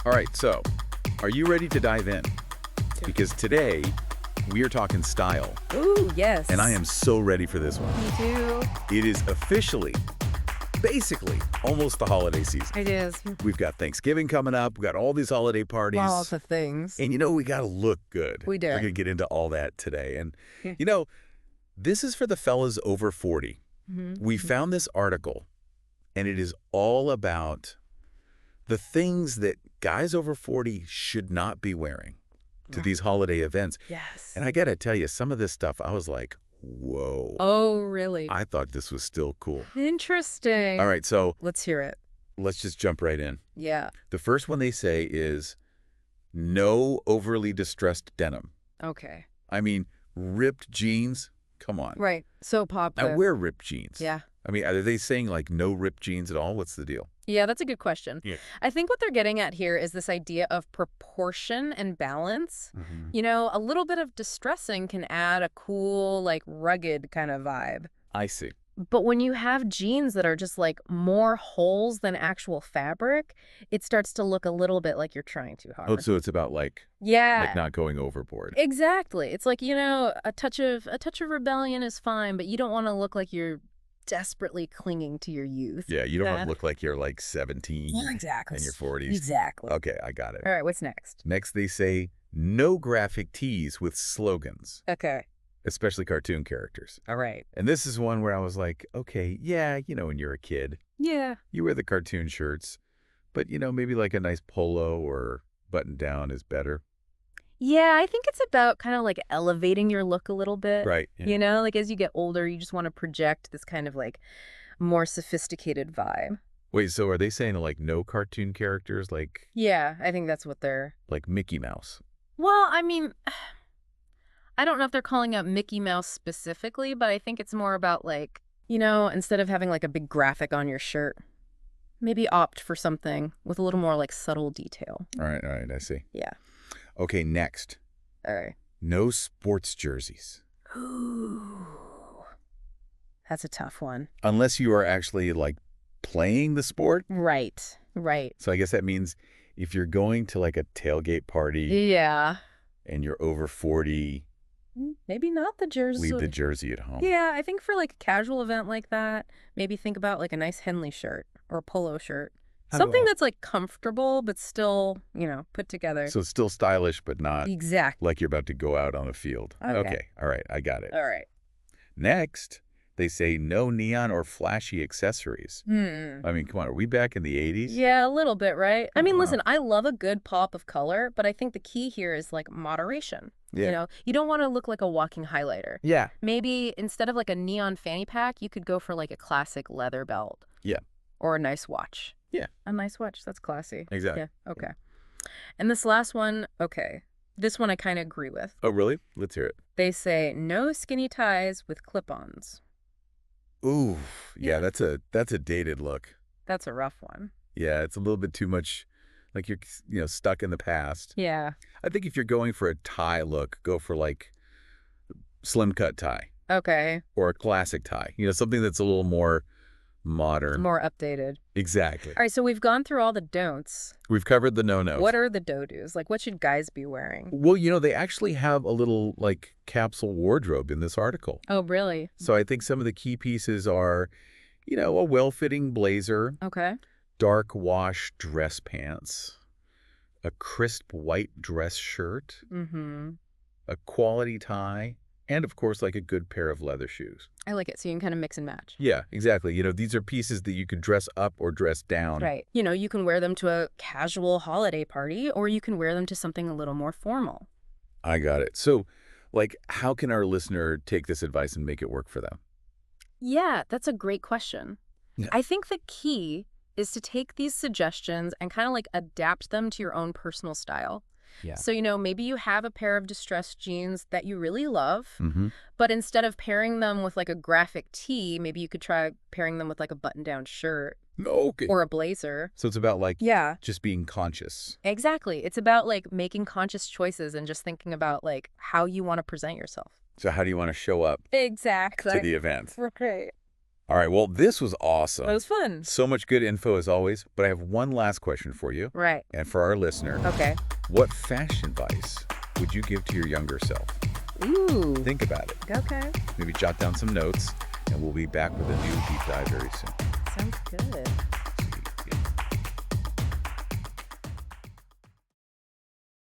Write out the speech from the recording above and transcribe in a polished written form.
All right, so are you ready to dive in? Because today we are talking style, Ooh, yes. and I am so ready for this one. Me too. It is officially, basically, almost the holiday season. It is. We've got Thanksgiving coming up. We've got all these holiday parties. Lots of things. And we got to look good. We do. We're going to get into all that today. And, Yeah. this is for the fellas over 40. We found this article, and it is all about the things that guys over 40 should not be wearing to these holiday events. Yes. And I got to tell you, some of this stuff, I was like, whoa. Oh, really? I thought this was still cool. Interesting. All right, so Let's hear it. let's just jump right in. Yeah. The first one they say is no overly distressed denim. Okay. I mean, ripped jeans, come on. Right. So I popular. wear ripped jeans. Yeah. I mean, are they saying like no ripped jeans at all? What's the deal? Yeah, that's a good question. Yeah. I think what they're getting at here is this idea of proportion and balance. A little bit of distressing can add a cool, like, rugged kind of vibe. I see. But when you have jeans that are just like more holes than actual fabric, it starts to look a little bit like you're trying too hard. Oh, so it's about like Yeah. not going overboard. Exactly. It's like, a touch of rebellion is fine, but you don't want to look like you're desperately clinging to your youth. Yeah, you don't want Yeah. to look like you're like 17 Exactly. in your 40s. Exactly. Okay, I got it. All right, what's next? Next, they say no graphic tees with slogans, Okay. especially cartoon characters. All right. And this is one where I was like, okay, yeah, when you're a kid, Yeah. you wear the cartoon shirts, but, maybe like a nice polo or button down is better. Yeah, I think it's about kind of like elevating your look a little bit. Right. Yeah. Like as you get older, you just want to project this kind of like more sophisticated vibe. Wait, so are they saying like no cartoon characters like Yeah, I think that's what they're... Mickey Mouse? Well, I mean, I don't know if they're calling out Mickey Mouse specifically, but I think it's more about like, instead of having like a big graphic on your shirt, maybe opt for something with a little more like subtle detail. All right, I see. Yeah. Okay, next. All right. No sports jerseys. Ooh. That's a tough one. Unless you are actually like playing the sport. Right. So I guess that means if you're going to like a tailgate party Yeah. and you're over 40, Maybe not the jersey. leave the jersey at home. Yeah, I think for like a casual event like that, maybe think about like a nice Henley shirt or a polo shirt. Something that's like comfortable, but still, put together. So it's still stylish, but not Exactly. like you're about to go out on the field. Okay. All right. I got it. All right. Next, they say no neon or flashy accessories. I mean, come on. Are we back in the 80s? Yeah, a little bit, right? I mean, Wow. listen, I love a good pop of color, but I think the key here is like moderation. Yeah. You don't want to look like a walking highlighter. Yeah. Maybe instead of like a neon fanny pack, you could go for like a classic leather belt. Yeah. Or a nice watch. Yeah. A nice watch. That's classy. Exactly. Yeah. Okay. And this last one, okay. This one I kind of agree with. Oh, really? Let's hear it. They say no skinny ties with clip-ons. Ooh, yeah, Yeah. that's a dated look. That's a rough one. Yeah, it's a little bit too much like you're stuck in the past. Yeah. I think if you're going for a tie look, go for like slim cut tie Okay. or a classic tie. Something that's a little more modern. More updated. Exactly. All right, so we've gone through all the don'ts. We've covered the no-nos. What are the do-dos? Like, what should guys be wearing? Well, they actually have a little like capsule wardrobe in this article. Oh, really? So I think some of the key pieces are, a well-fitting blazer, Okay. dark wash dress pants, a crisp white dress shirt, Mm-hmm. a quality tie, and of course, like a good pair of leather shoes. I like it. So you can kind of mix and match. Yeah, exactly. These are pieces that you could dress up or dress down. Right. You can wear them to a casual holiday party, or you can wear them to something a little more formal. I got it. So, like, how can our listener take this advice and make it work for them? Yeah, that's a great question. Yeah. I think the key is to take these suggestions and kind of like adapt them to your own personal style. Yeah. So, maybe you have a pair of distressed jeans that you really love, Mm-hmm. but instead of pairing them with like a graphic tee, maybe you could try pairing them with like a button-down shirt Okay. or a blazer. So it's about like Yeah, just being conscious. exactly. It's about like making conscious choices and just thinking about like how you want to present yourself. So how do you want to show up Exactly. to the event? Right. All right, well, this was awesome. It was fun. So much good info as always, but I have one last question for you. Right. And for our listener. Okay. What fashion advice would you give to your younger self? Ooh. Think about it. Okay. Maybe jot down some notes, and we'll be back with a new deep dive very soon. Sounds good.